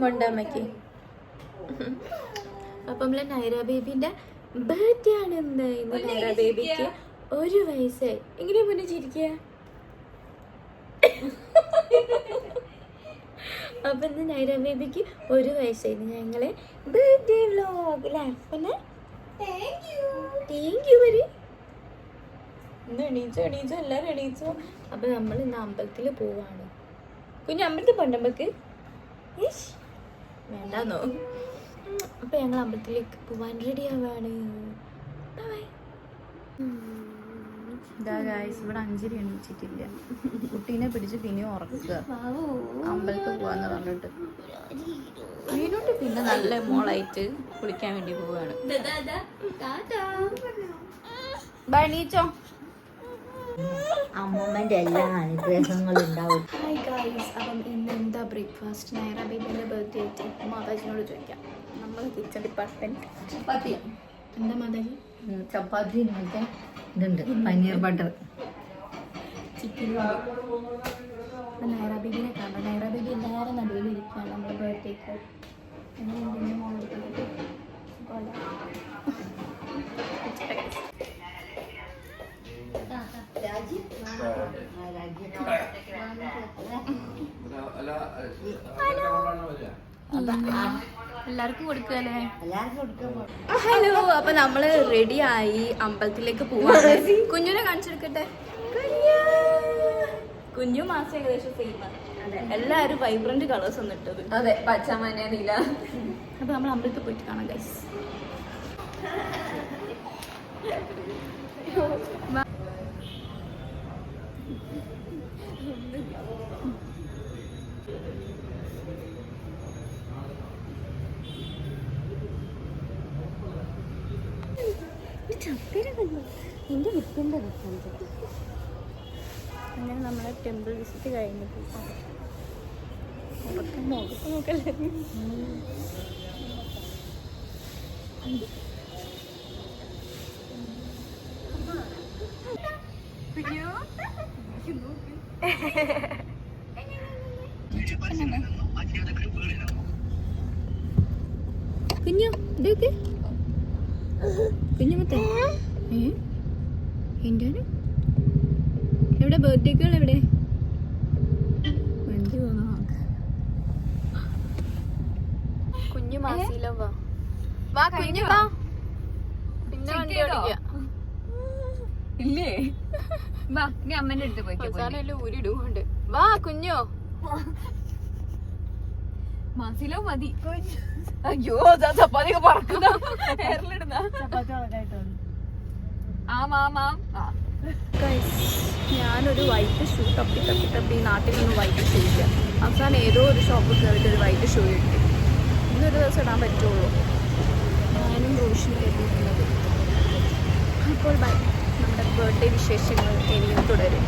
കൊണ്ടമ്മക്ക്. അപ്പം നമ്മളെ നൈറ ബേബിന്റെ ബർത്ത്ഡേ ആണ് ഇന്ന്. നൈറ ബേബിക്ക് 1 വയസ്സായി. എങ്ങനെയാ മുന്നേ ചിരിക്കുക? അപ്പൊ ഇന്ന് നൈറ ബേബിക്ക് 1 വയസ്സായി. ഞങ്ങളെ ബർത്ത്ഡേ വ്ലോഗ് ലൈഫിന് താങ്ക് യു വരി. ഇന്ന് എണീച്ചോ എല്ലാവരും എണീച്ചോ. അപ്പൊ നമ്മൾ ഇന്ന് അമ്പലത്തിൽ പോവാണ്. കുഞ്ഞ് അമ്പലത്തിൽ പോണ്ട നമുക്ക്? വേണ്ടാന്നോ? അപ്പൊ ഞങ്ങൾ അമ്പലത്തിലേക്ക് പോവാൻ റെഡി ആവാണ്. ഇവിടെ അഞ്ചരി എണീച്ചിട്ടില്ല. കുട്ടീനെ പിടിച്ച് പിന്നെ ഉറക്കുക. അമ്പലത്തിൽ പോവാന്ന് പറഞ്ഞിട്ട് വീണോട്ട് പിന്നെ നല്ല മോളായിട്ട് കുളിക്കാൻ വേണ്ടി പോവാണ്. എണീച്ചോ. അമ്മൂമ്മന്റെ എല്ലാ അനുഗ്രഹങ്ങളും ഉണ്ടാവും. ഹായ് ഗായ്സ്, അപ്പം ഇന്ന് എന്താ ബ്രേക്ക്ഫാസ്റ്റ്? നൈറ ബേബിന്റെ ബർത്ത്ഡേ ആയിട്ട് മാതാജിനോട് ചോദിക്കാം. നമ്മൾ കിച്ചൺ ഡിപ്പാർട്ട്മെന്റ്. ചപ്പാത്തി. എന്താ മാതാജി? ചപ്പാത്തി മറ്റേ ഇതുണ്ട്, പനീർ ബട്ടർ ചിക്കൻ. നൈറ ബേബിനെ കാണാം. നൈറ ബേബി എല്ലാവരും നടുവിൽ ഇരിക്കുകയാണ് നമ്മുടെ ബർത്ത്ഡേക്ക്. എല്ലാവർക്കും കൊടുക്കല്ലേ? ഹലോ, അപ്പൊ നമ്മള് റെഡി ആയി അമ്പലത്തിലേക്ക് പോവാണ്. കുഞ്ഞിനെ കാണിച്ചെടുക്കട്ടെ. കുഞ്ഞു മാസം ഏകദേശം സെയിമാണ്. എല്ലാരും വൈബ്രന്റ് കളേഴ്സ് ഒന്നും ഇട്ടത്. അതെ, പച്ച മഞ്ഞ നീല. അപ്പൊ നമ്മൾ അമ്പലത്തിൽ പോയിട്ട് കാണാം ഗൈസ്. എന്റെ വിത്തിന്റെ അങ്ങനെ നമ്മളെ ടെമ്പിൾ വിസിറ്റ് കഴിഞ്ഞിട്ട് നോക്കല്ലേ. കുഞ്ഞു ഇതൊക്കെ കുഞ്ഞുമത്തെ എന്താണ്? എവിടെ ബർത്ത്ഡേക്കുകൾ? എവിടെ വണ്ടി പോകാം. കുഞ്ഞു മാസിയിലോ വാ കുഞ്ഞു വാ. പിന്നെ വണ്ടി ഓടിക്കാം ഇല്ലേ? വാ, നീ അമ്മേന്റെ അടുത്ത് പോയി ഊരിടുണ്ട്. വാ കുഞ്ഞോ. മാസിലോ മതി. അയ്യോ, ചപ്പാത്തി പറക്കുന്ന ഞാനൊരു വൈറ്റ് ഷൂ തപ്പി നാട്ടിൽ നിന്ന് വൈറ്റ് ഷൂ ഇല്ല. അവസാനം ഏതോ ഒരു ഷോപ്പിൽ കയറിയിട്ട് ഒരു വൈറ്റ് ഷൂ കിട്ടി. ഇന്നൊരു ദിവസം ഇടാൻ പറ്റുള്ളൂ. ഞാനും റോഷിനും എത്തിയിട്ടുള്ളത്. അപ്പോൾ ബൈ. നമ്മുടെ ബർത്ത്ഡേ വിശേഷങ്ങൾ ഇനിയും തുടരും.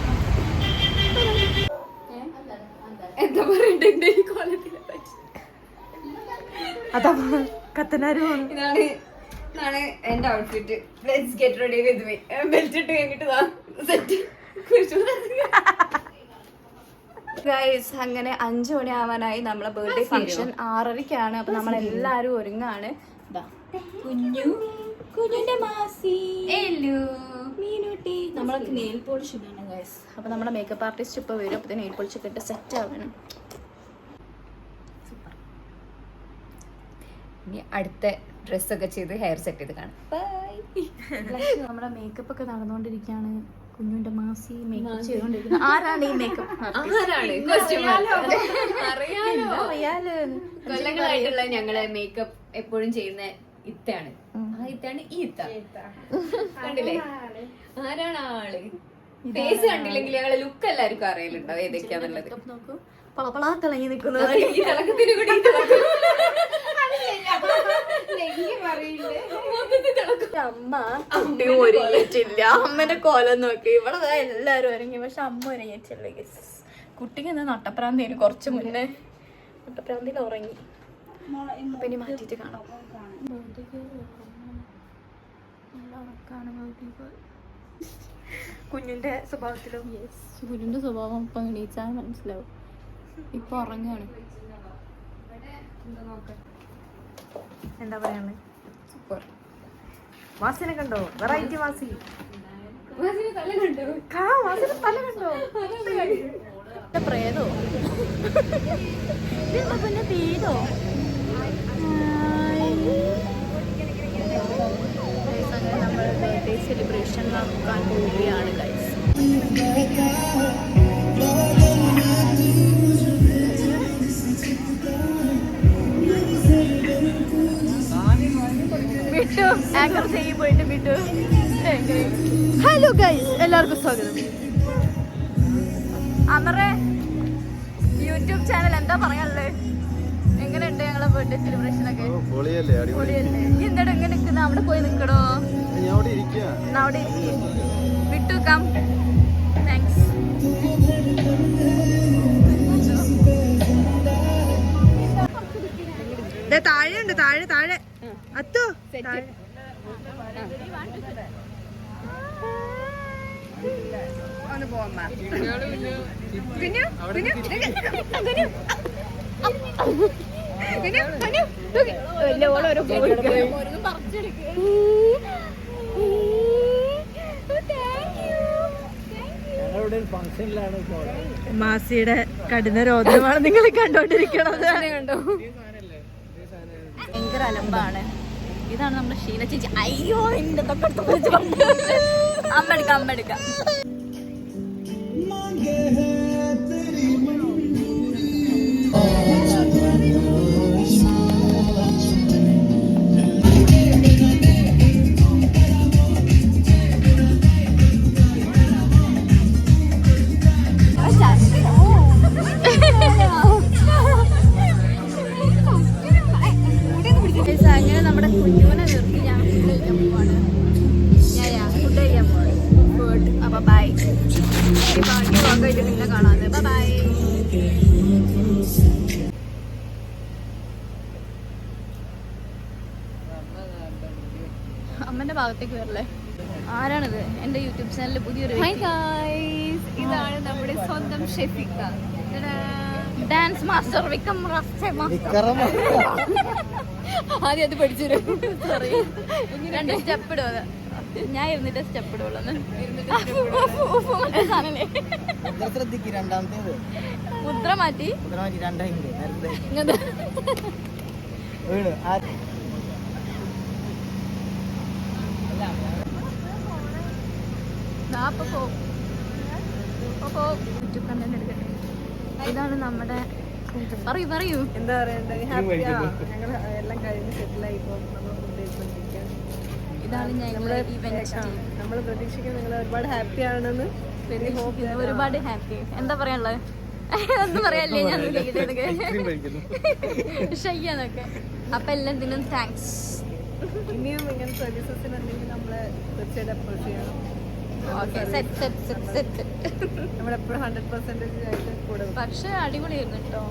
എന്താ പറയണ്ടേ എന്റെ ഈ കോലത്തിനെ പറ്റി? അതാ കത്തനാരും. ഇതാണ് എന്റെ outfit. Let's get ready with me. Belt ഇട്ട് കഴിഞ്ഞിട്ട് സെറ്റ്. ഗൈസ്, അങ്ങനെ 5 മണി ആവാനായി. നമ്മളെ ബർത്ത്ഡേ ഫംഗ്ഷൻ 6:30-ക്കാണ്. അപ്പൊ നമ്മളെല്ലാരും ഒരുങ്ങാണ്. കുഞ്ഞിന്റെ മാസി മീനൂട്ടി. നമ്മളൊക്കെ നെയിൽ പോളിഷ് ഇടാണ് ഗൈസ്. അപ്പൊ നമ്മുടെ മേക്കപ്പ് ആർട്ടിസ്റ്റ് ഇപ്പൊ വരും. അപ്പൊ നെയിൽ പോളിഷ് ഒക്കെ ഇട്ട് സെറ്റ് ആവണം. ഇനി അടുത്ത ഡ്രസ്സൊക്കെ ചെയ്ത് ഹെയർ സെറ്റ് ചെയ്ത് കാണാം. നമ്മുടെ മേക്കപ്പ് ഒക്കെ നടന്നുകൊണ്ടിരിക്കുകയാണ്. കുഞ്ഞുന്റെ മാസി മേക്കപ്പ് ചെയ്തോണ്ടിരിക്കുന്നത്. ആരാണ് ഈ മേക്കപ്പ്? കൊല്ലങ്ങളായിട്ടുള്ള ഞങ്ങളെ മേക്കപ്പ് എപ്പോഴും ചെയ്യുന്ന ഇത്താണ്. ആ ഇത്താണ് ഈ ഇത്ത. കണ്ടില്ലേ? ആരാണ് ആള്? ഫേസ് കണ്ടില്ലെങ്കിൽ ഞങ്ങളെ ലുക്ക് എല്ലാവർക്കും അറിയലുണ്ടാവും ഏതൊക്കെയാന്നുള്ളത്. നോക്കൂ, പളപളാ തിളങ്ങി നിൽക്കുന്നത്. ഈ തിളക്കത്തിന് കൂടി അമ്മ കുട്ടി ഒരുങ്ങിയിട്ടില്ല. അമ്മന്റെ കോലം നോക്കി. ഇവിടെ എല്ലാരും ഒരുങ്ങി, പക്ഷെ അമ്മ ഒരുങ്ങിയിട്ടില്ല. കുട്ടിക്ക് എന്താ നട്ടപ്രാന്തിന് കുറച്ച് മുന്നേ നട്ടപ്രാന്തിൽ ഉറങ്ങി. അപ്പൊ ഇനി മാറ്റിട്ട് കാണാം. കുഞ്ഞിന്റെ സ്വഭാവത്തിലും കുഞ്ഞിന്റെ സ്വഭാവം ഇപ്പൊ എണീച്ചാൽ മനസ്സിലാവും. ഇപ്പൊ ഉറങ്ങാണ്. എന്താ പറയാനുള്ളത്? സൂപ്പർ. മാസിനെ കണ്ടോ? വെറൈറ്റി മാസി. തല കണ്ടോ? മാസിന്റെ തല കണ്ടോ? പ്രേതോ പിന്നെ തീരോ അങ്ങനെ നമ്മൾ ബർത്ത്ഡേ സെലിബ്രേഷൻ നടക്കാൻ പോവുകയാണ് ഗൈസ്. വിട്ടു ആങ്കർ ചെയ്യും പോയിട്ട് വിട്ടു. ഹലോ ഗൈസ്, എല്ലാവർക്കും സ്വാഗതം. അമറേ യൂട്യൂബ് ചാനൽ എന്താ പറയാനുള്ളത്? എങ്ങനെയുണ്ട് ഞങ്ങളെ ബർത്ത്ഡേ സെലിബ്രേഷൻ ഒക്കെ? പൊളിയല്ലേ? നീ എന്താ എങ്ങനെ നിൽക്കുന്ന? അവിടെ പോയി നിൽക്കണോ? എന്നാ അവിടെ ഇരിക്കേ. വിട്ടു കം. താങ്ക്സ്. താഴെ ഉണ്ട്, താഴെ അത്തോ. ഒന്ന് പോവാ. മാസിയുടെ കഠിന രോദനമാണ് നിങ്ങൾ കണ്ടോണ്ടിരിക്കണത്. കണ്ടോ? ഭയങ്കര അലമ്പാണ്. ഇതാണ് നമ്മുടെ ഷീന ചേച്ചി. അയ്യോ എന്റെ അമ്മ അങ്ങനെ നമ്മുടെ കുഞ്ഞൂനെ നിർത്തി ഞാൻ ഫുഡ് കഴിക്കാൻ പോവാണ്. ഫുഡ് കഴിക്കാൻ പോവാണ്. അപ്പൊ ബൈ. ബാക്കി വ്ളോഗായിട്ട് പിന്നെ കാണാതെ. ബൈ. അമ്മന്റെ ഭാഗത്തേക്ക് വരല്ലേ? ആരാണിത്? എന്റെ യൂട്യൂബ് ചാനലിൽ പുതിയൊരു ഇതാണ് നമ്മുടെ സ്വന്തം ഷെഫിക്ക, ഡാൻസ് മാസ്റ്റർ വിക്രം. ആദ്യം അത് പഠിച്ചു. സോറി, രണ്ട് സ്റ്റെപ്പ് ഇടുക. ഞാൻ ഇരുന്നിട്ട് സ്റ്റെപ്പ് ഇടുള്ളൂ. മുദ്ര മാറ്റി യൂട്യൂബ് കണ്ടന്റ് എടുക്കട്ടെ. ഇതാണ് നമ്മുടെ പറയൂ എന്താ പറയണ്ടേ? ഞങ്ങൾ എല്ലാം കഴിഞ്ഞ് സെറ്റിലായി. ഇതാണ് ഞങ്ങളുടെ ഇവന്റ്. നമ്മൾ പ്രതീക്ഷിക്കുന്നത് നിങ്ങൾ ഒരുപാട് ഹാപ്പി ആണെന്ന്. ഒരുപാട് ഹാപ്പി. എന്താ പറയാനുള്ളത്? ഒന്നും പറയാല്ലേ. ഞാൻ ഷയ്യാന്നൊക്കെ. അപ്പൊ എല്ലാത്തിനും താങ്ക്സ്. ഇനിയും ഇങ്ങനെ സർവീസസിന് എന്തെങ്കിലും നമ്മളെ തീർച്ചയായിട്ടും അപ്രോച്ച് ചെയ്യണം. നമ്മളെപ്പോഴും 100% ആയിട്ട് കൂടെ. പക്ഷെ അടിപൊളിയായിരുന്നു കേട്ടോ.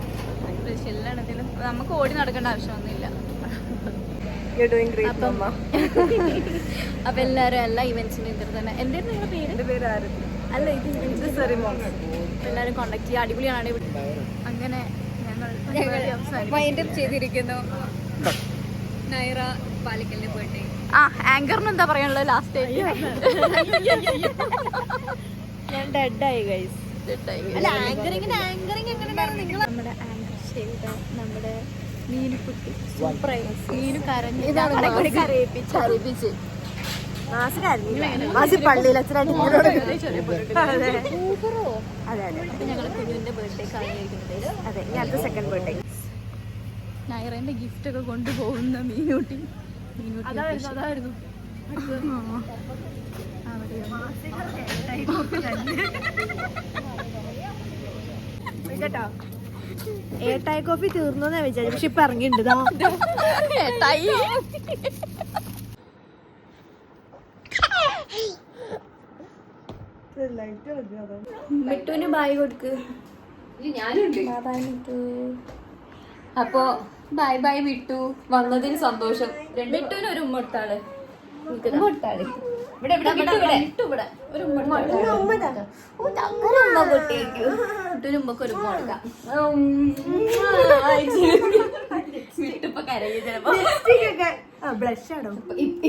എല്ലാത്തിലും നമുക്ക് ഓടി നടക്കേണ്ട ആവശ്യമൊന്നുമില്ല. അപ്പൊ എല്ലാരും എല്ലാ ഇവന്റ്സിനും ഇതിൽ തന്നെ. എന്തായിരുന്നു നിങ്ങളുടെ പേര്? എന്റെ പേര് ആരതി. അല്ല, ഇത് സെറിമോണി. എല്ലാരും കോണ്ടാക്ട് ചെയ്യുക. അടിപൊളിയാണ്. അങ്ങനെ ഞങ്ങൾ വൈൻഡപ്പ് ചെയ്തിരിക്കുന്നു. നൈറ പാലിക്കലിന് പോയിട്ട് ആങ്കറിന് എന്താ പറയാനുള്ളത്? ലാസ്റ്റ് ഞാൻ ഡെഡായി ഗൈസ്. നമ്മുടെ ആങ്കർ ചെയ്ത നമ്മുടെ മീനുക്കുട്ടി സൂപ്പറായി. മീനു കരഞ്ഞു കരയിപ്പിച്ച് ഞങ്ങള് കുഞ്ഞുവിന്റെ ബർത്ത്ഡേ കഴിഞ്ഞിരിക്കുന്നത്. അതെ, ഞാൻ സെക്കൻഡ് ബർത്ത്ഡേ. നൈറേന്റെ ഗിഫ്റ്റ് ഒക്കെ കൊണ്ടുപോകുന്ന മീനൂട്ടി. അതായിരുന്നു ഏട്ടായി കോഫി തീർന്നോന്നാ വിചാരിച്ചു. പക്ഷെ ഇപ്പൊ ഇറങ്ങിണ്ട്. ഏട്ടായി മിട്ടുവിന് ബായ് കൊടുക്ക്. ഞാനുണ്ട്. അപ്പൊ ബൈ ബൈ വിട്ടു. വന്നതിന് സന്തോഷം. മിട്ടുവിന് ഒരു ഉമ്മ കൊടുത്താള്. മിട്ടുവിന് ഉമ്മക്ക് ഒരു ഉമ്മ കൊടുക്കാം. കരയും ചിലപ്പോ. ബ്ലഷ് ആണോ?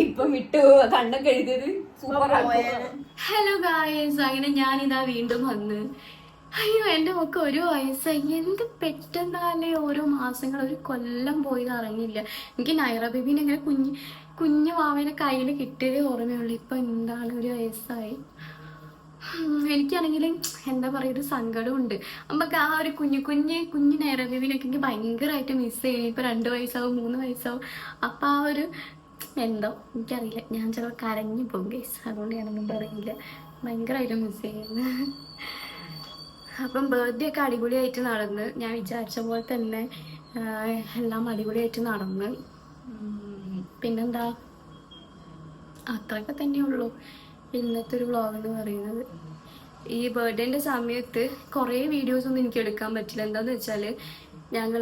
ഇപ്പൊ വിട്ടു കണ്ണൊക്കെ എഴുതിയത് സൂപ്പർ. ഹലോ ഗായ്സ്, അങ്ങനെ ഞാനിതാ വീണ്ടും വന്ന്. അയ്യോ എന്റെ ഒക്കെ 1 വയസ്സായി. എന്ത് പെട്ടെന്നാലേ ഓരോ മാസങ്ങൾ, ഒരു കൊല്ലം പോയത് അറിഞ്ഞില്ല. എനിക്ക് നൈറ ബേബീനെ ഇങ്ങനെ കുഞ്ഞു മാവേനെ കയ്യിൽ കിട്ടിയതേ ഓർമ്മയുള്ളൂ. ഇപ്പൊ എന്താണ് 1 വയസ്സായി. എനിക്കാണെങ്കിൽ എന്താ പറയുക, ഒരു സങ്കടമുണ്ട്. നമുക്ക് ആ ഒരു കുഞ്ഞു നൈറ ബേബീനൊക്കെ എനിക്ക് ഭയങ്കരമായിട്ട് മിസ് ചെയ്യും. ഇപ്പൊ 2 വയസ്സാവും 3 വയസ്സാവും. അപ്പൊ ആ ഒരു എന്തോ എനിക്കറിയില്ല, ഞാൻ ചിലപ്പോൾ കരഞ്ഞു പോകും ഗൈസ്. അതുകൊണ്ട് ഞാനൊന്നും പറയില്ല, ഭയങ്കരമായിട്ട് മിസ് ചെയ്യുന്നു. അപ്പം ബർത്ത്ഡേ ഒക്കെ അടിപൊളിയായിട്ട് നടന്ന്, ഞാൻ വിചാരിച്ച പോലെ തന്നെ എല്ലാം അടിപൊളിയായിട്ട് നടന്ന്. പിന്നെന്താ, അത്രയൊക്കെ തന്നെയുള്ളൂ ഇന്നത്തെ ഒരു വ്ളോഗ് എന്ന് പറയുന്നത്. ഈ ബർത്ത്ഡേൻ്റെ സമയത്ത് കുറേ വീഡിയോസൊന്നും എനിക്ക് എടുക്കാൻ പറ്റില്ല. എന്താണെന്ന് വെച്ചാൽ ഞങ്ങൾ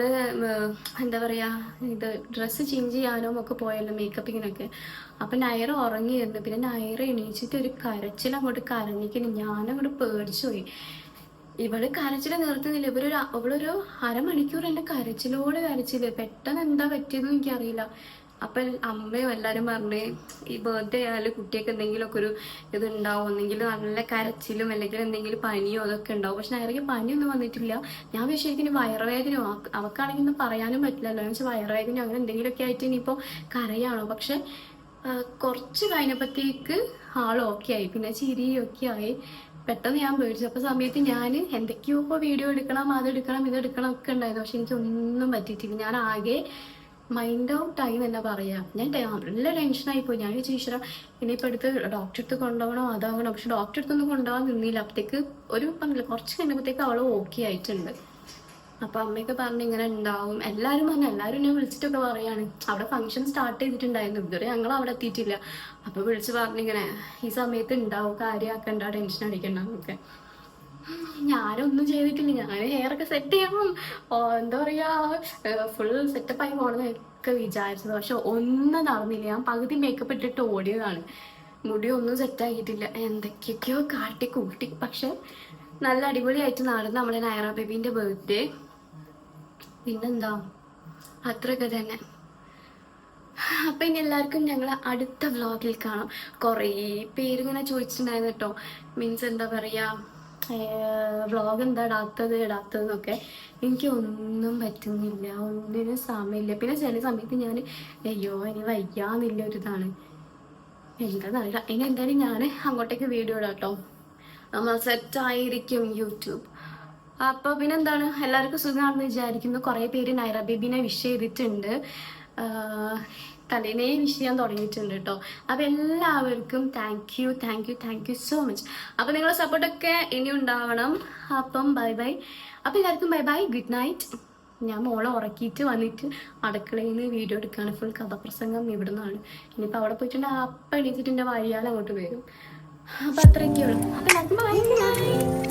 എന്താ പറയുക, ഇത് ഡ്രസ്സ് ചേഞ്ച് ചെയ്യാനും ഒക്കെ പോയല്ലോ, മേക്കപ്പിങ്ങിനൊക്കെ. അപ്പം നൈറ ഉറങ്ങിയിരുന്നു. പിന്നെ നൈറ എണീച്ചിട്ട് ഒരു കരച്ചിൽ അങ്ങോട്ട് കരഞ്ഞിക്കുന്നു. ഞാനങ്ങോട്ട് പേടിച്ചു പോയി. ഇവള് കരച്ചിൽ നിർത്തുന്നില്ല. അവളൊരു അരമണിക്കൂർ എൻ്റെ കരച്ചില്. പെട്ടെന്ന് എന്താ പറ്റിയതെന്ന് എനിക്കറിയില്ല. അപ്പം അമ്മയും എല്ലാവരും പറഞ്ഞ് ഈ ബർത്ത്ഡേ ആയാലും കുട്ടിയൊക്കെ എന്തെങ്കിലുമൊക്കെ ഒരു ഇതുണ്ടാവും, ഒന്നെങ്കിൽ നല്ല കരച്ചിലും അല്ലെങ്കിൽ എന്തെങ്കിലും പനിയോ അതൊക്കെ ഉണ്ടാവും. പക്ഷെ നൈറയ്ക്ക് പനിയൊന്നും വന്നിട്ടില്ല. ഞാൻ ശരിക്കും വയറുവേദനയോ, അവക്കാണെങ്കിൽ ഒന്നും പറയാനും പറ്റില്ലല്ലോ. എന്ന് വെച്ചാൽ വയറുവേദനയോ അങ്ങനെ എന്തെങ്കിലുമൊക്കെ ആയിട്ട് ഇനിയിപ്പോൾ കരയാണോ. പക്ഷെ കുറച്ച് കഴിഞ്ഞപ്പോഴത്തേക്ക് ആൾ ഓക്കെ ആയി, പിന്നെ ചിരിയൊക്കെ ആയി. പെട്ടെന്ന് ഞാൻ പേടിച്ചു. അപ്പോൾ സമയത്ത് ഞാൻ എന്തൊക്കെയോ ഇപ്പോൾ വീഡിയോ എടുക്കണം, അതെടുക്കണം, ഇതെടുക്കണം ഒക്കെ ഉണ്ടായിരുന്നു. പക്ഷെ എനിക്കൊന്നും പറ്റിയിട്ടില്ല. ഞാൻ ആകെ മൈൻഡ് ഔട്ടായി തന്നെ പറയാം. ഞാൻ നല്ല ടെൻഷനായിപ്പോയി. ഞാൻ ടീച്ചറെ ഇനിയിപ്പോൾ എടുത്ത് ഡോക്ടറെ അടുത്ത് കൊണ്ടുപോകണോ അതാകണോ. പക്ഷെ ഡോക്ടറെ അടുത്തൊന്നും കൊണ്ടുപോകാൻ നിന്നില്ല. അപ്പോഴത്തേക്ക് പറഞ്ഞില്ല, കുറച്ച് കഴിഞ്ഞപ്പോഴത്തേക്ക് അവൾ ഓക്കെ ആയിട്ടുണ്ട്. അപ്പോൾ അമ്മയൊക്കെ പറഞ്ഞ് ഇങ്ങനെ ഉണ്ടാവും. എല്ലാവരും എന്നെ വിളിച്ചിട്ടൊക്കെ പറയാണ്. അവിടെ ഫംഗ്ഷൻ സ്റ്റാർട്ട് ചെയ്തിട്ടുണ്ടായിരുന്നു, ഇതുവരെ ഞങ്ങൾ അവിടെ എത്തിയിട്ടില്ല. അപ്പോൾ വിളിച്ച് പറഞ്ഞിങ്ങനെ ഈ സമയത്ത് ഉണ്ടാവും, കാര്യമാക്കണ്ട, ടെൻഷൻ അടിക്കണ്ടെന്നൊക്കെ. ഞാനൊന്നും ചെയ്തിട്ടില്ല. ഞാൻ ഹെയറൊക്കെ സെറ്റ് ചെയ്യണം, എന്താ പറയുക, ഫുൾ സെറ്റപ്പായി പോകണമെന്നൊക്കെ വിചാരിച്ചത്. പക്ഷെ ഒന്നും നടന്നില്ല. ഞാൻ പകുതി മേക്കപ്പ് ഇട്ടിട്ട് ഓടിയതാണ്. മുടി ഒന്നും സെറ്റാക്കിയിട്ടില്ല, എന്തൊക്കെയൊക്കെയോ കാട്ടിക്കൂട്ടി. പക്ഷെ നല്ല അടിപൊളിയായിട്ട് നടന്നു നമ്മളെ നൈറ ബേബീൻ്റെ ബർത്ത്ഡേ. പിന്നെന്താ, അത്രയൊക്കെ തന്നെ. അപ്പം ഇനി എല്ലാവർക്കും ഞങ്ങൾ അടുത്ത വ്ളോഗിൽ കാണാം. കുറേ പേരിങ്ങനെ ചോദിച്ചിട്ടുണ്ടായിരുന്നു കേട്ടോ, മീൻസ് എന്താ പറയുക, വ്ളോഗ് എന്താ ഇടാത്തതെന്നൊക്കെ. എനിക്ക് ഒന്നും പറ്റുന്നില്ല, ഒന്നിനും സമയമില്ല. പിന്നെ ചില സമയത്ത് ഞാൻ അയ്യോ ഇനി വയ്യാന്നില്ല ഒരിതാണ്, എന്താണെന്നറിയില്ല. ഇനി എന്തായാലും ഞാൻ അങ്ങോട്ടേക്ക് വീഡിയോ ഇടാം കേട്ടോ. നമ്മൾ സെറ്റായിരിക്കും യൂട്യൂബ്. അപ്പോൾ പിന്നെന്താണ്, എല്ലാവർക്കും സുഖമാണെന്ന് വിചാരിക്കുന്നു. കുറേ പേര് നൈറ ബേബീനെ വിഷ് ചെയ്തിട്ടുണ്ട്, തലേനെ വിഷ് ചെയ്യാൻ തുടങ്ങിയിട്ടുണ്ട് കേട്ടോ. അപ്പോൾ എല്ലാവർക്കും താങ്ക് യു സോ മച്ച്. അപ്പോൾ നിങ്ങളുടെ സപ്പോർട്ടൊക്കെ ഇനി ഉണ്ടാവണം. അപ്പം ബൈ. അപ്പോൾ എല്ലാവർക്കും ബൈ, ഗുഡ് നൈറ്റ്. ഞാൻ മോളെ ഉറക്കിയിട്ട് വന്നിട്ട് അടുക്കളയിൽ നിന്ന് വീഡിയോ എടുക്കുകയാണ്. ഫുൾ കഥാപ്രസംഗം ഇവിടെ നിന്നാണ്. ഇനിയിപ്പോൾ അവിടെ പോയിട്ടുണ്ടെങ്കിൽ അപ്പം എണീച്ചിട്ട് എൻ്റെ വഴിയാൽ അങ്ങോട്ട് വരും. അപ്പം അത്രയൊക്കെയുള്ളൂ. അപ്പോൾ എല്ലാവർക്കും ബൈ.